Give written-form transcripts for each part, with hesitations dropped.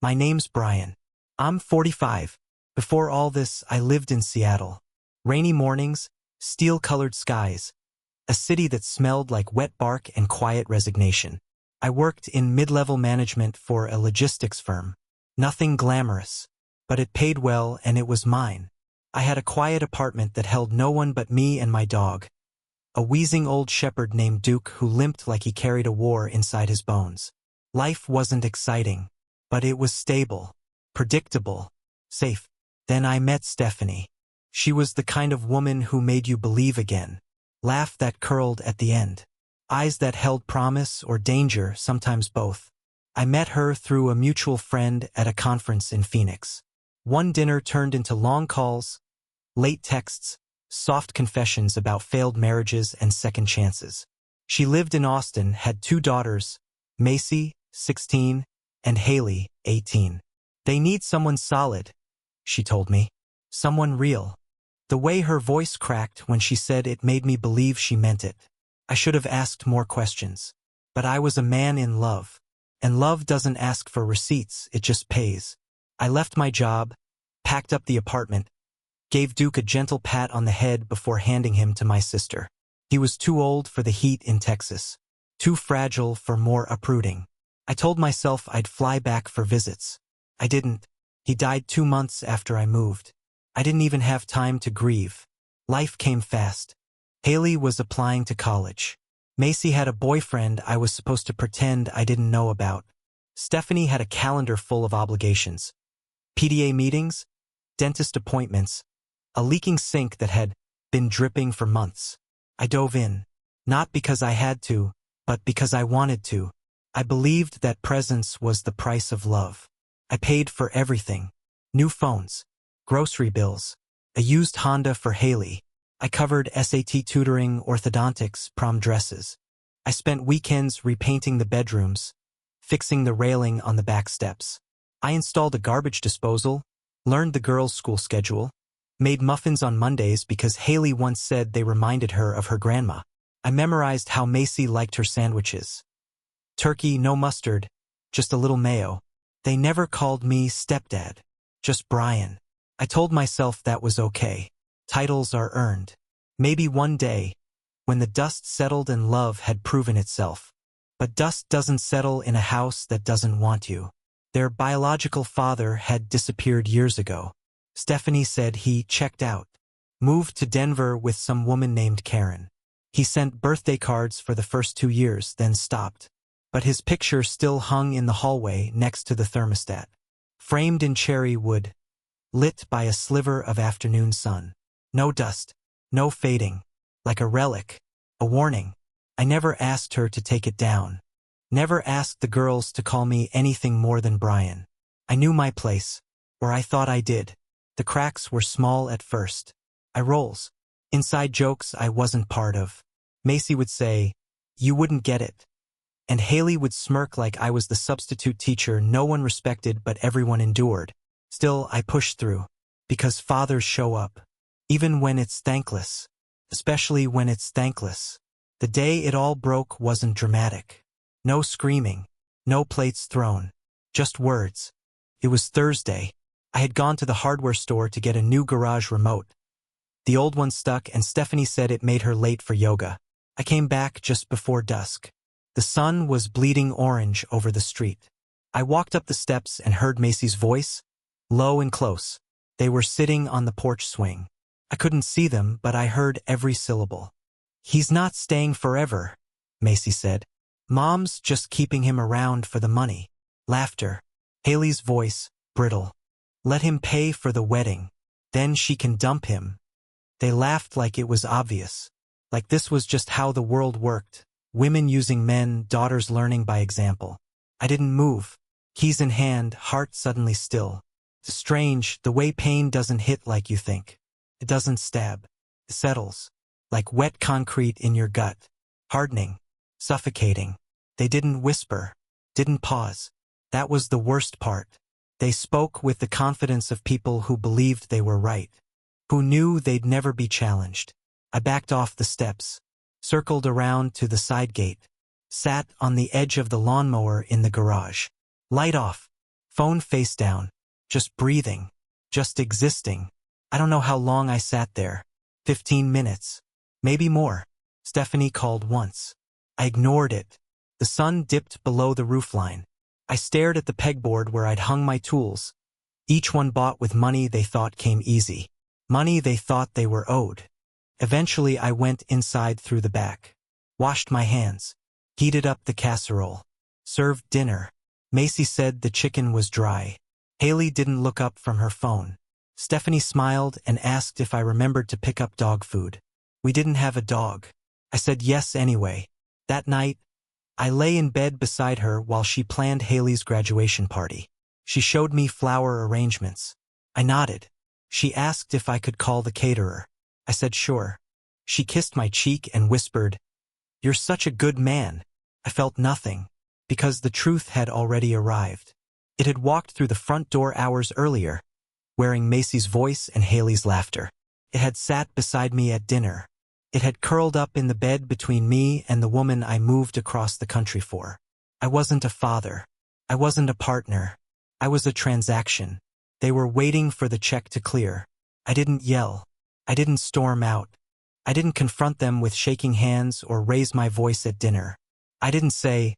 My name's Brian. I'm 45. Before all this, I lived in Seattle. Rainy mornings, steel-colored skies, a city that smelled like wet bark and quiet resignation. I worked in mid-level management for a logistics firm. Nothing glamorous, but it paid well and it was mine. I had a quiet apartment that held no one but me and my dog, a wheezing old shepherd named Duke who limped like he carried a war inside his bones. Life wasn't exciting, but it was stable, predictable, safe. Then I met Stephanie. She was the kind of woman who made you believe again. Laugh that curled at the end. Eyes that held promise or danger, sometimes both. I met her through a mutual friend at a conference in Phoenix. One dinner turned into long calls, late texts, soft confessions about failed marriages and second chances. She lived in Austin, had 2 daughters, Macy, 16, and Haley, 18. They need someone solid, she told me. Someone real. The way her voice cracked when she said it made me believe she meant it. I should have asked more questions. But I was a man in love. And love doesn't ask for receipts, it just pays. I left my job, packed up the apartment, gave Duke a gentle pat on the head before handing him to my sister. He was too old for the heat in Texas, too fragile for more uprooting. I told myself I'd fly back for visits. I didn't. He died 2 months after I moved. I didn't even have time to grieve. Life came fast. Haley was applying to college. Macy had a boyfriend I was supposed to pretend I didn't know about. Stephanie had a calendar full of obligations. PTA meetings, dentist appointments, a leaking sink that had been dripping for months. I dove in, not because I had to, but because I wanted to. I believed that presence was the price of love. I paid for everything. New phones, grocery bills, a used Honda for Haley. I covered SAT tutoring, orthodontics, prom dresses. I spent weekends repainting the bedrooms, fixing the railing on the back steps. I installed a garbage disposal, learned the girls' school schedule, made muffins on Mondays because Haley once said they reminded her of her grandma. I memorized how Macy liked her sandwiches. Turkey, no mustard, just a little mayo. They never called me stepdad, just Brian. I told myself that was okay. Titles are earned. Maybe one day, when the dust settled and love had proven itself. But dust doesn't settle in a house that doesn't want you. Their biological father had disappeared years ago. Stephanie said he checked out, moved to Denver with some woman named Karen. He sent birthday cards for the first 2 years, then stopped. But his picture still hung in the hallway next to the thermostat, framed in cherry wood, lit by a sliver of afternoon sun. No dust, no fading, like a relic, a warning. I never asked her to take it down. Never asked the girls to call me anything more than Brian. I knew my place, or I thought I did. The cracks were small at first. Eye rolls, inside jokes I wasn't part of. Macy would say, "You wouldn't get it." And Haley would smirk like I was the substitute teacher no one respected but everyone endured. Still, I pushed through, because fathers show up. Even when it's thankless. Especially when it's thankless. The day it all broke wasn't dramatic. No screaming. No plates thrown. Just words. It was Thursday. I had gone to the hardware store to get a new garage remote. The old one stuck and Stephanie said it made her late for yoga. I came back just before dusk. The sun was bleeding orange over the street. I walked up the steps and heard Macy's voice, low and close. They were sitting on the porch swing. I couldn't see them, but I heard every syllable. "He's not staying forever," Macy said. "Mom's just keeping him around for the money." Laughter. Haley's voice, brittle. "Let him pay for the wedding. Then she can dump him." They laughed like it was obvious. Like this was just how the world worked. Women using men, daughters learning by example. I didn't move. Keys in hand, heart suddenly still. It's strange, the way pain doesn't hit like you think. It doesn't stab. It settles. Like wet concrete in your gut. Hardening. Suffocating. They didn't whisper. Didn't pause. That was the worst part. They spoke with the confidence of people who believed they were right. Who knew they'd never be challenged. I backed off the steps. Circled around to the side gate. Sat on the edge of the lawnmower in the garage. Light off. Phone face down. Just breathing. Just existing. I don't know how long I sat there. 15 minutes. Maybe more. Stephanie called once. I ignored it. The sun dipped below the roofline. I stared at the pegboard where I'd hung my tools. Each one bought with money they thought came easy. Money they thought they were owed. Eventually I went inside through the back. Washed my hands. Heated up the casserole. Served dinner. Macy said the chicken was dry. Haley didn't look up from her phone. Stephanie smiled and asked if I remembered to pick up dog food. We didn't have a dog. I said yes anyway. That night, I lay in bed beside her while she planned Haley's graduation party. She showed me flower arrangements. I nodded. She asked if I could call the caterer. I said sure. She kissed my cheek and whispered, "You're such a good man." I felt nothing, because the truth had already arrived. It had walked through the front door hours earlier, wearing Macy's voice and Haley's laughter. It had sat beside me at dinner. It had curled up in the bed between me and the woman I moved across the country for. I wasn't a father. I wasn't a partner. I was a transaction. They were waiting for the check to clear. I didn't yell. I didn't storm out. I didn't confront them with shaking hands or raise my voice at dinner. I didn't say,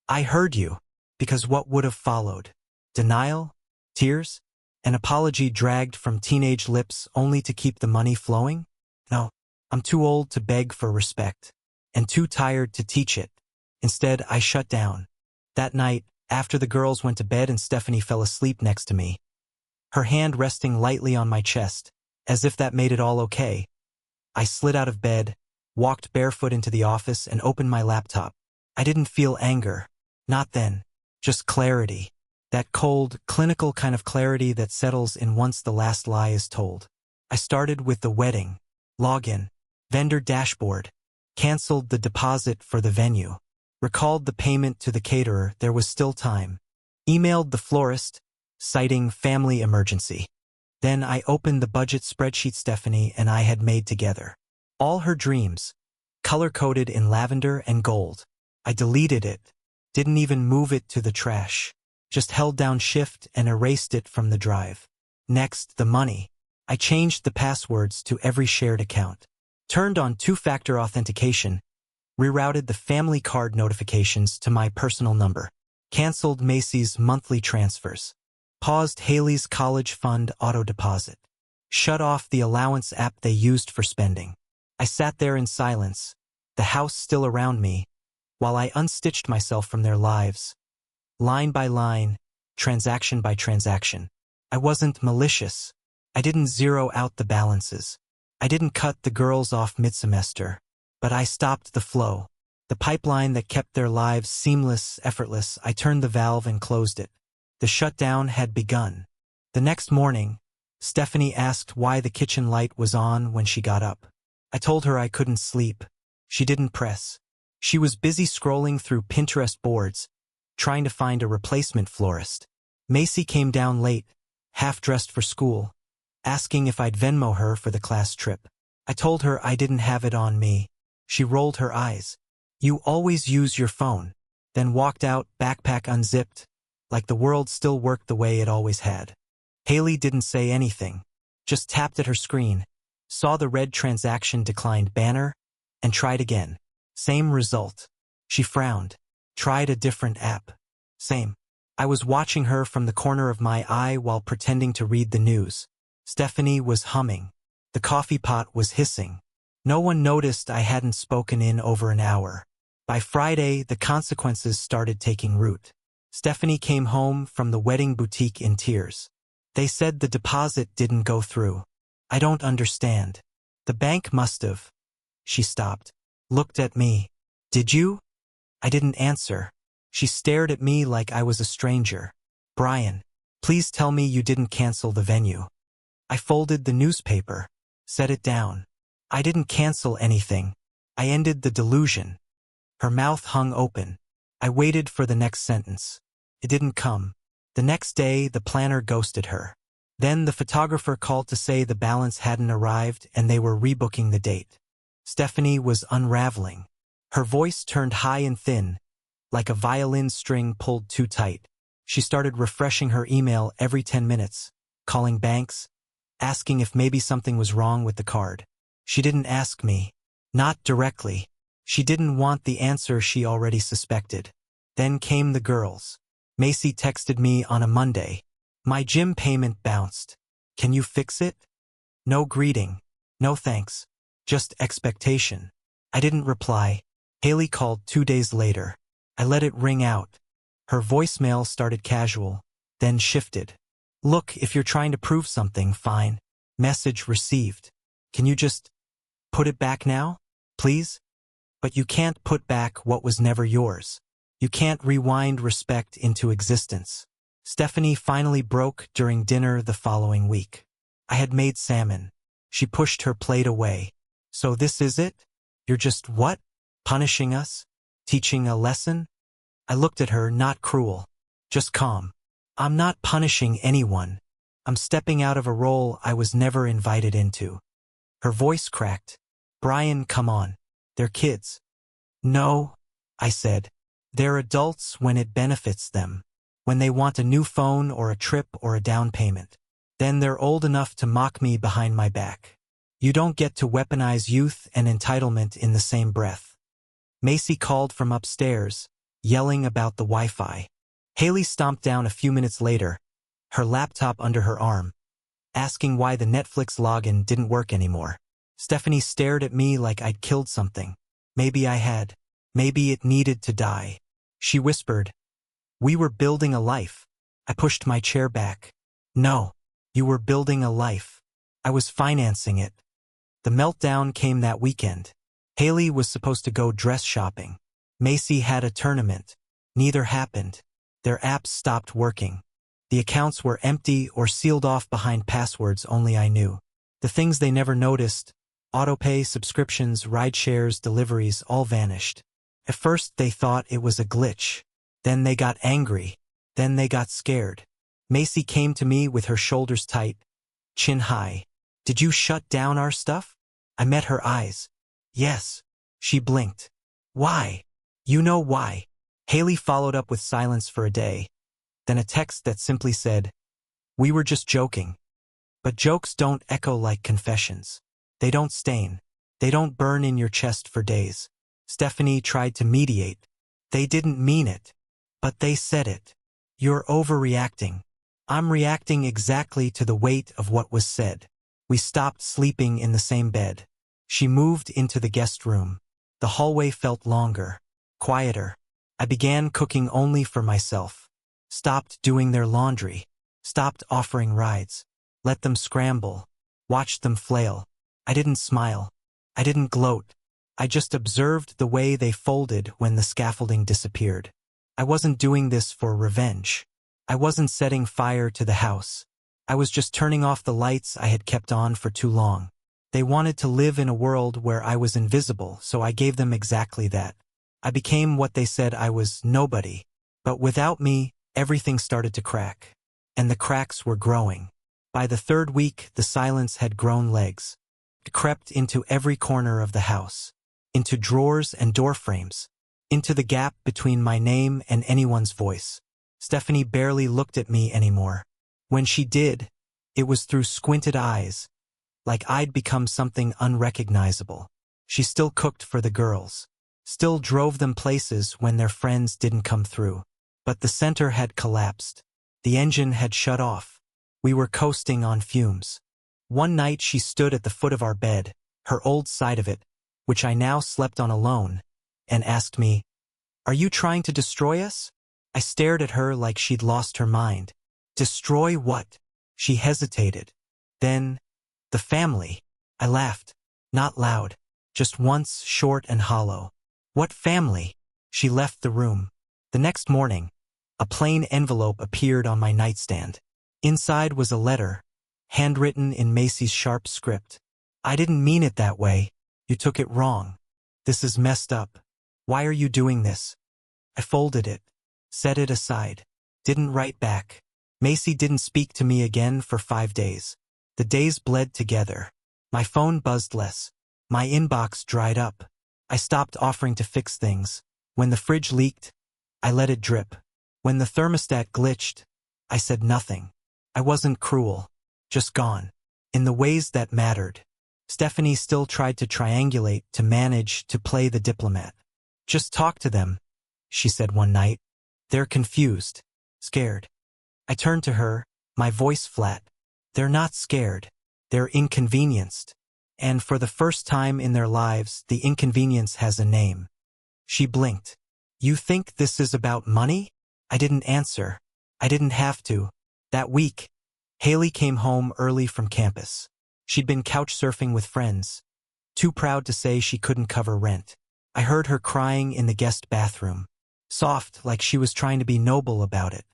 "I heard you," because what would have followed? Denial? Tears? An apology dragged from teenage lips only to keep the money flowing? No, I'm too old to beg for respect, and too tired to teach it. Instead, I shut down. That night, after the girls went to bed and Stephanie fell asleep next to me, her hand resting lightly on my chest, as if that made it all okay, I slid out of bed, walked barefoot into the office, and opened my laptop. I didn't feel anger. Not then. Just clarity. That cold, clinical kind of clarity that settles in once the last lie is told. I started with the wedding. Login. Vendor dashboard. Canceled the deposit for the venue. Recalled the payment to the caterer, there was still time. Emailed the florist, citing family emergency. Then I opened the budget spreadsheet Stephanie and I had made together. All her dreams, color-coded in lavender and gold. I deleted it, didn't even move it to the trash. Just held down Shift and erased it from the drive. Next, the money. I changed the passwords to every shared account. Turned on two-factor authentication. Rerouted the family card notifications to my personal number. Canceled Macy's monthly transfers. Paused Haley's college fund auto deposit. Shut off the allowance app they used for spending. I sat there in silence, the house still around me, while I unstitched myself from their lives. Line by line, transaction by transaction. I wasn't malicious. I didn't zero out the balances. I didn't cut the girls off mid-semester. But I stopped the flow. The pipeline that kept their lives seamless, effortless. I turned the valve and closed it. The shutdown had begun. The next morning, Stephanie asked why the kitchen light was on when she got up. I told her I couldn't sleep. She didn't press. She was busy scrolling through Pinterest boards, trying to find a replacement florist. Macy came down late, half-dressed for school, asking if I'd Venmo her for the class trip. I told her I didn't have it on me. She rolled her eyes. "You always use your phone," then walked out, backpack unzipped, like the world still worked the way it always had. Haley didn't say anything, just tapped at her screen, saw the red transaction declined banner, and tried again. Same result. She frowned, tried a different app. Same. I was watching her from the corner of my eye while pretending to read the news. Stephanie was humming. The coffee pot was hissing. No one noticed I hadn't spoken in over an hour. By Friday, the consequences started taking root. Stephanie came home from the wedding boutique in tears. They said the deposit didn't go through. I don't understand. The bank must have. She stopped. Looked at me. Did you? I didn't answer. She stared at me like I was a stranger. Brian, please tell me you didn't cancel the venue. I folded the newspaper. Set it down. I didn't cancel anything. I ended the delusion. Her mouth hung open. I waited for the next sentence. It didn't come. The next day, the planner ghosted her. Then the photographer called to say the balance hadn't arrived and they were rebooking the date. Stephanie was unraveling. Her voice turned high and thin, like a violin string pulled too tight. She started refreshing her email every 10 minutes, calling banks, asking if maybe something was wrong with the card. She didn't ask me. Not directly. She didn't want the answer she already suspected. Then came the girls. Macy texted me on a Monday. My gym payment bounced. Can you fix it? No greeting. No thanks. Just expectation. I didn't reply. Haley called 2 days later. I let it ring out. Her voicemail started casual, then shifted. Look, if you're trying to prove something, fine. Message received. Can you just put it back now, please? But you can't put back what was never yours. You can't rewind respect into existence. Stephanie finally broke during dinner the following week. I had made salmon. She pushed her plate away. So this is it? You're just what? Punishing us? Teaching a lesson? I looked at her, not cruel, just calm. I'm not punishing anyone. I'm stepping out of a role I was never invited into. Her voice cracked. Brian, come on. They're kids. No, I said. They're adults when it benefits them. When they want a new phone or a trip or a down payment. Then they're old enough to mock me behind my back. You don't get to weaponize youth and entitlement in the same breath. Macy called from upstairs, yelling about the Wi-Fi. Haley stomped down a few minutes later, her laptop under her arm, asking why the Netflix login didn't work anymore. Stephanie stared at me like I'd killed something. Maybe I had. Maybe it needed to die. She whispered, "We were building a life." I pushed my chair back. No, you were building a life. I was financing it. The meltdown came that weekend. Haley was supposed to go dress shopping. Macy had a tournament. Neither happened. Their apps stopped working. The accounts were empty or sealed off behind passwords only I knew. The things they never noticed, autopay, subscriptions, ride shares, deliveries, all vanished. At first they thought it was a glitch. Then they got angry. Then they got scared. Macy came to me with her shoulders tight, chin high. Did you shut down our stuff? I met her eyes. Yes. She blinked. Why? You know why. Haley followed up with silence for a day, then a text that simply said, "We were just joking." But jokes don't echo like confessions. They don't stain. They don't burn in your chest for days. Stephanie tried to mediate. They didn't mean it. But they said it. You're overreacting. I'm reacting exactly to the weight of what was said. We stopped sleeping in the same bed. She moved into the guest room. The hallway felt longer, quieter. I began cooking only for myself. Stopped doing their laundry. Stopped offering rides. Let them scramble. Watched them flail. I didn't smile. I didn't gloat. I just observed the way they folded when the scaffolding disappeared. I wasn't doing this for revenge. I wasn't setting fire to the house. I was just turning off the lights I had kept on for too long. They wanted to live in a world where I was invisible, so I gave them exactly that. I became what they said I was, nobody. But without me, everything started to crack. And the cracks were growing. By the third week, the silence had grown legs. It crept into every corner of the house. Into drawers and door frames. Into the gap between my name and anyone's voice. Stephanie barely looked at me anymore. When she did, it was through squinted eyes, like I'd become something unrecognizable. She still cooked for the girls. Still drove them places when their friends didn't come through. But the center had collapsed. The engine had shut off. We were coasting on fumes. One night she stood at the foot of our bed, her old side of it, which I now slept on alone, and asked me, "Are you trying to destroy us?" I stared at her like she'd lost her mind. Destroy what? She hesitated. Then, the family. I laughed. Not loud. Just once, short and hollow. What family? She left the room. The next morning, a plain envelope appeared on my nightstand. Inside was a letter, handwritten in Macy's sharp script. "I didn't mean it that way. You took it wrong. This is messed up. Why are you doing this?" I folded it, set it aside, didn't write back. Macy didn't speak to me again for 5 days. The days bled together. My phone buzzed less. My inbox dried up. I stopped offering to fix things. When the fridge leaked, I let it drip. When the thermostat glitched, I said nothing. I wasn't cruel, just gone. In the ways that mattered. Stephanie still tried to triangulate, to manage, to play the diplomat. Just talk to them, she said one night. They're confused, scared. I turned to her, my voice flat. They're not scared. They're inconvenienced. And for the first time in their lives, the inconvenience has a name. She blinked. You think this is about money? I didn't answer. I didn't have to. That week, Haley came home early from campus. She'd been couch surfing with friends, too proud to say she couldn't cover rent. I heard her crying in the guest bathroom, soft, like she was trying to be noble about it.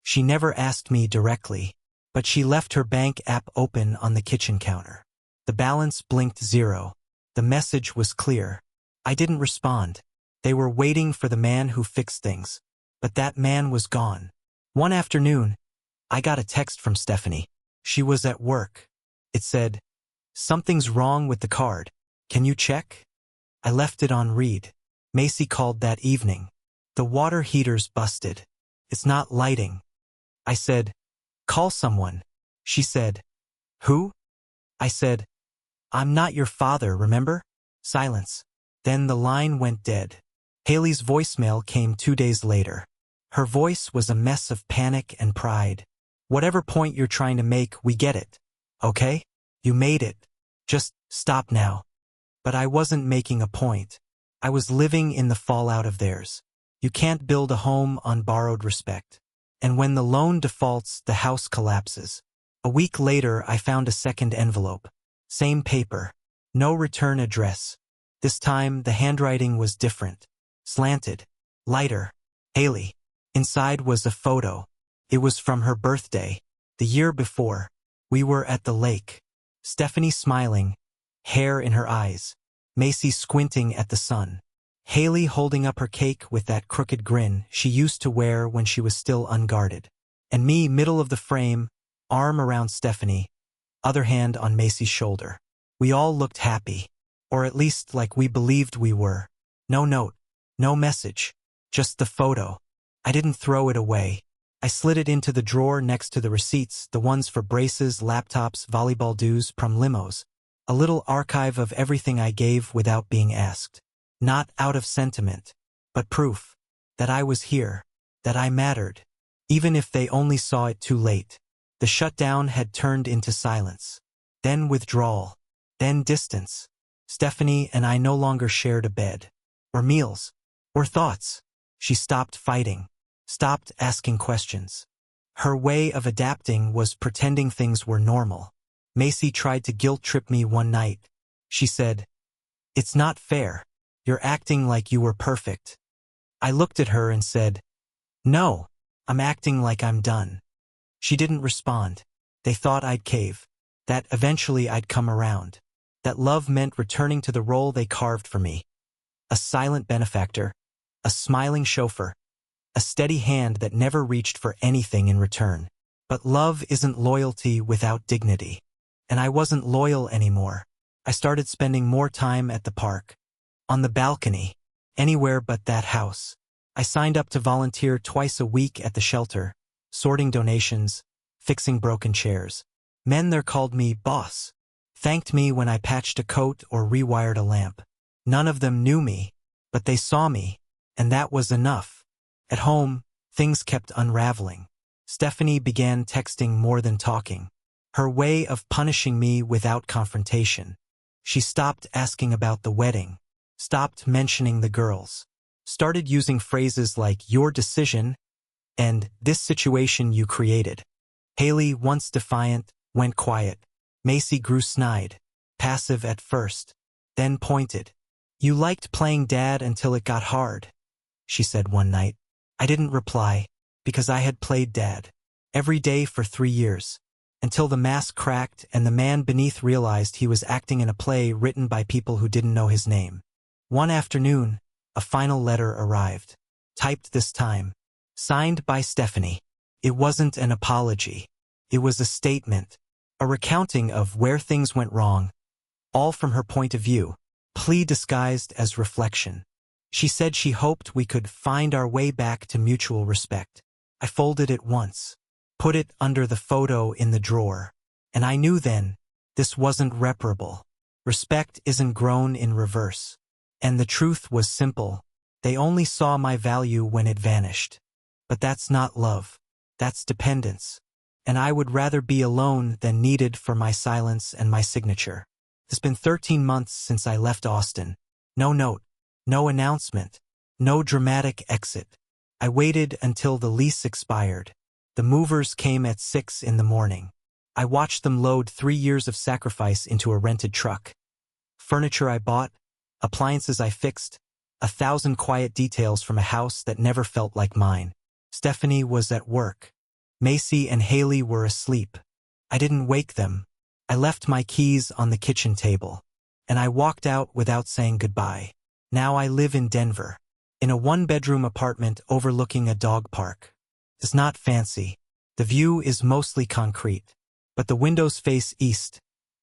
She never asked me directly, but she left her bank app open on the kitchen counter. The balance blinked 0. The message was clear. I didn't respond. They were waiting for the man who fixed things. But that man was gone. One afternoon, I got a text from Stephanie. She was at work. It said, "Something's wrong with the card. Can you check?" I left it on read. Macy called that evening. The water heater's busted. It's not lighting. I said, "Call someone." She said, "Who?" I said, "I'm not your father, remember?" Silence. Then the line went dead. Haley's voicemail came 2 days later. Her voice was a mess of panic and pride. "Whatever point you're trying to make, we get it. Okay? You made it. Just stop now." But I wasn't making a point. I was living in the fallout of theirs. You can't build a home on borrowed respect. And when the loan defaults, the house collapses. A week later, I found a second envelope. Same paper. No return address. This time, the handwriting was different. Slanted. Lighter. Haley. Inside was a photo. It was from her birthday. The year before. We were at the lake. Stephanie smiling. Hair in her eyes. Macy squinting at the sun. Haley holding up her cake with that crooked grin she used to wear when she was still unguarded. And me, middle of the frame, arm around Stephanie, other hand on Macy's shoulder. We all looked happy. Or at least like we believed we were. No note. No message. Just the photo. I didn't throw it away. I slid it into the drawer next to the receipts, the ones for braces, laptops, volleyball dues, prom limos. A little archive of everything I gave without being asked. Not out of sentiment, but proof that I was here, that I mattered, even if they only saw it too late. The shutdown had turned into silence. Then withdrawal. Then distance. Stephanie and I no longer shared a bed. Or meals. Or thoughts. She stopped fighting. Stopped asking questions. Her way of adapting was pretending things were normal. Macy tried to guilt-trip me one night. She said, "It's not fair. You're acting like you were perfect." I looked at her and said, "No, I'm acting like I'm done." She didn't respond. They thought I'd cave. That eventually I'd come around. That love meant returning to the role they carved for me. A silent benefactor. A smiling chauffeur. A steady hand that never reached for anything in return. But love isn't loyalty without dignity. And I wasn't loyal anymore. I started spending more time at the park. On the balcony. Anywhere but that house. I signed up to volunteer twice a week at the shelter, sorting donations, fixing broken chairs. Men there called me boss. Thanked me when I patched a coat or rewired a lamp. None of them knew me, but they saw me, and that was enough. At home, things kept unraveling. Stephanie began texting more than talking. Her way of punishing me without confrontation. She stopped asking about the wedding. Stopped mentioning the girls. Started using phrases like "your decision" and "this situation you created." Haley, once defiant, went quiet. Macy grew snide. Passive at first. Then pointed. "You liked playing dad until it got hard," she said one night. I didn't reply, because I had played dad. Every day for 3 years. Until the mask cracked and the man beneath realized he was acting in a play written by people who didn't know his name. One afternoon, a final letter arrived. Typed this time. Signed by Stephanie. It wasn't an apology. It was a statement. A recounting of where things went wrong. All from her point of view. Plea disguised as reflection. She said she hoped we could find our way back to mutual respect. I folded it once, put it under the photo in the drawer, and I knew then, this wasn't reparable. Respect isn't grown in reverse. And the truth was simple. They only saw my value when it vanished. But that's not love. That's dependence. And I would rather be alone than needed for my silence and my signature. It's been 13 months since I left Austin. No note, no announcement, no dramatic exit. I waited until the lease expired. The movers came at 6 in the morning. I watched them load 3 years of sacrifice into a rented truck. Furniture I bought, appliances I fixed, 1,000 quiet details from a house that never felt like mine. Stephanie was at work. Macy and Haley were asleep. I didn't wake them. I left my keys on the kitchen table. And I walked out without saying goodbye. Now I live in Denver, in a 1-bedroom apartment overlooking a dog park. It's not fancy. The view is mostly concrete. But the windows face east,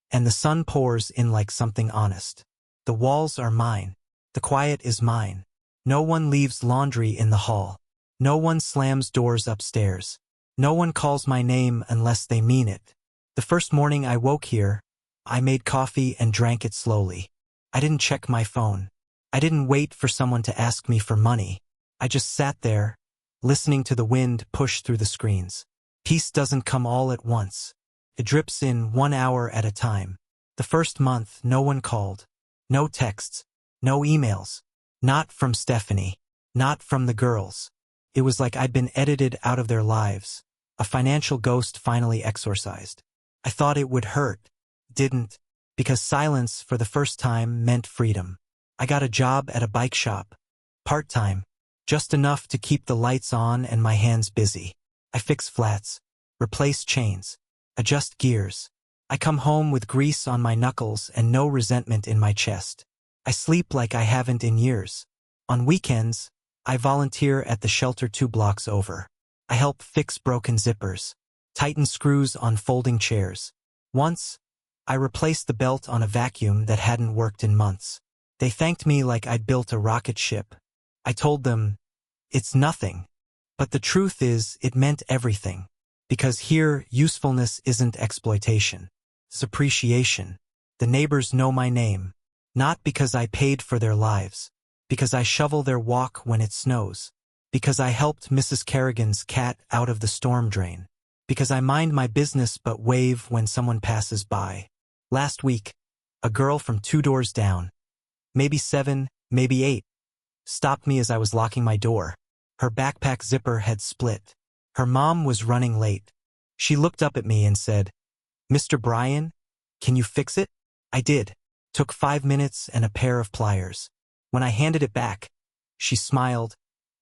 and the sun pours in like something honest. The walls are mine. The quiet is mine. No one leaves laundry in the hall. No one slams doors upstairs. No one calls my name unless they mean it. The first morning I woke here, I made coffee and drank it slowly. I didn't check my phone. I didn't wait for someone to ask me for money. I just sat there, listening to the wind push through the screens. Peace doesn't come all at once. It drips in 1 hour at a time. The first month, no one called. No texts. No emails. Not from Stephanie. Not from the girls. It was like I'd been edited out of their lives. A financial ghost finally exorcised. I thought it would hurt. Didn't. Because silence for the first time meant freedom. I got a job at a bike shop. Part-time. Just enough to keep the lights on and my hands busy. I fix flats. Replace chains. Adjust gears. I come home with grease on my knuckles and no resentment in my chest. I sleep like I haven't in years. On weekends, I volunteer at the shelter 2 blocks over. I help fix broken zippers, tighten screws on folding chairs. Once, I replaced the belt on a vacuum that hadn't worked in months. They thanked me like I'd built a rocket ship. I told them, it's nothing. But the truth is, it meant everything. Because here, usefulness isn't exploitation. It's appreciation. The neighbors know my name. Not because I paid for their lives. Because I shovel their walk when it snows. Because I helped Mrs. Kerrigan's cat out of the storm drain. Because I mind my business but wave when someone passes by. Last week, a girl from 2 doors down, maybe 7, maybe 8, stopped me as I was locking my door. Her backpack zipper had split. Her mom was running late. She looked up at me and said, "Mr. Bryan, can you fix it?" I did. Took 5 minutes and a pair of pliers. When I handed it back, she smiled,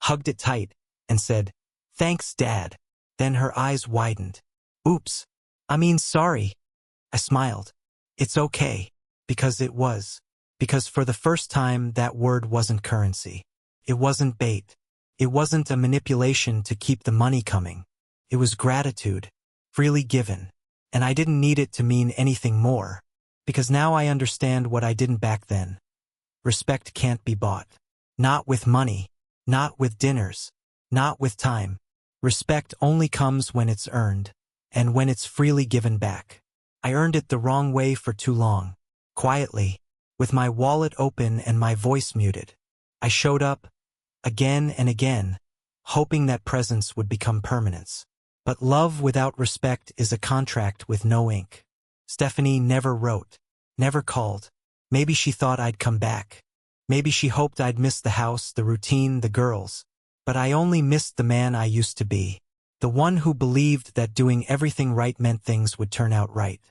hugged it tight, and said, "Thanks, Dad." Then her eyes widened. "Oops. Sorry." I smiled. It's okay. Because it was. Because for the first time that word wasn't currency. It wasn't bait. It wasn't a manipulation to keep the money coming. It was gratitude, freely given. And I didn't need it to mean anything more. Because now I understand what I didn't back then. Respect can't be bought. Not with money. Not with dinners. Not with time. Respect only comes when it's earned. And when it's freely given back. I earned it the wrong way for too long. Quietly. With my wallet open and my voice muted. I showed up, again and again, hoping that presence would become permanence. But love without respect is a contract with no ink. Stephanie never wrote, never called. Maybe she thought I'd come back. Maybe she hoped I'd miss the house, the routine, the girls. But I only missed the man I used to be. The one who believed that doing everything right meant things would turn out right.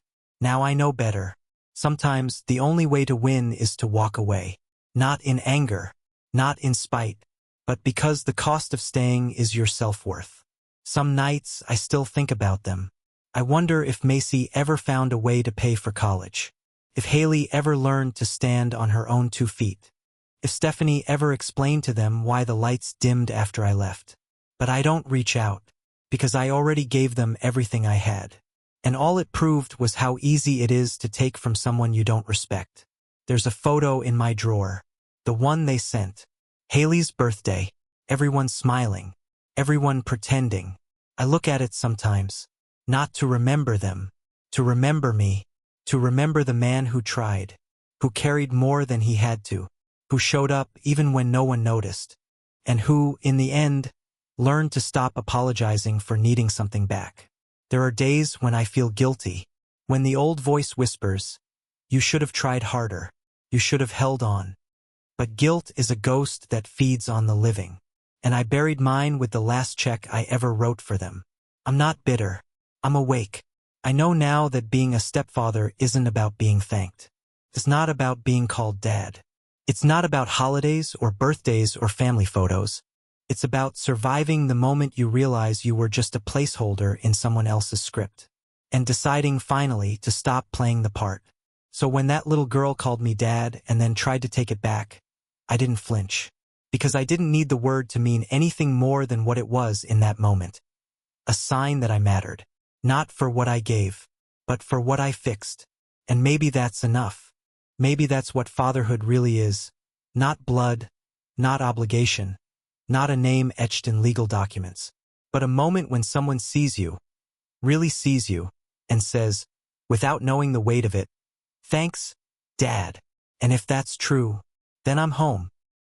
Now I know better. Sometimes the only way to win is to walk away. Not in anger, not in spite, but because the cost of staying is your self-worth. Some nights I still think about them. I wonder if Macy ever found a way to pay for college. If Haley ever learned to stand on her own 2 feet. If Stephanie ever explained to them why the lights dimmed after I left. But I don't reach out, because I already gave them everything I had. And all it proved was how easy it is to take from someone you don't respect. There's a photo in my drawer. The one they sent. Haley's birthday. Everyone smiling. everyone pretending. I look at it sometimes, not to remember them, to remember me, to remember the man who tried, who carried more than he had to, who showed up even when no one noticed, and who, in the end, learned to stop apologizing for needing something back. There are days when I feel guilty, when the old voice whispers, "You should have tried harder, you should have held on." But guilt is a ghost that feeds on the living, and I buried mine with the last check I ever wrote for them. I'm not bitter. I'm awake. I know now that being a stepfather isn't about being thanked. It's not about being called dad. It's not about holidays or birthdays or family photos. It's about surviving the moment you realize you were just a placeholder in someone else's script, and deciding finally to stop playing the part. So when that little girl called me dad and then tried to take it back, I didn't flinch, because I didn't need the word to mean anything more than what it was in that moment. A sign that I mattered, not for what I gave, but for what I fixed. And maybe that's enough. Maybe that's what fatherhood really is. Not blood, not obligation, not a name etched in legal documents, but a moment when someone sees you, really sees you, and says, without knowing the weight of it, "Thanks, Dad." And if that's true, then I'm home.